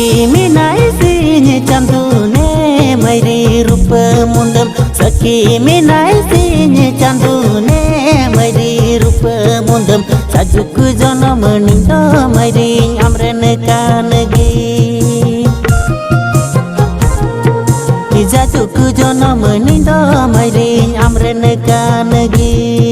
Saki minai sinye candune mairi rupa mundam. Saki minai sinye candune mairi rupa mundam. Sajuku jono meninda mairi amrene kanagi. Sajuku jono meninda mairi amrene kanagi.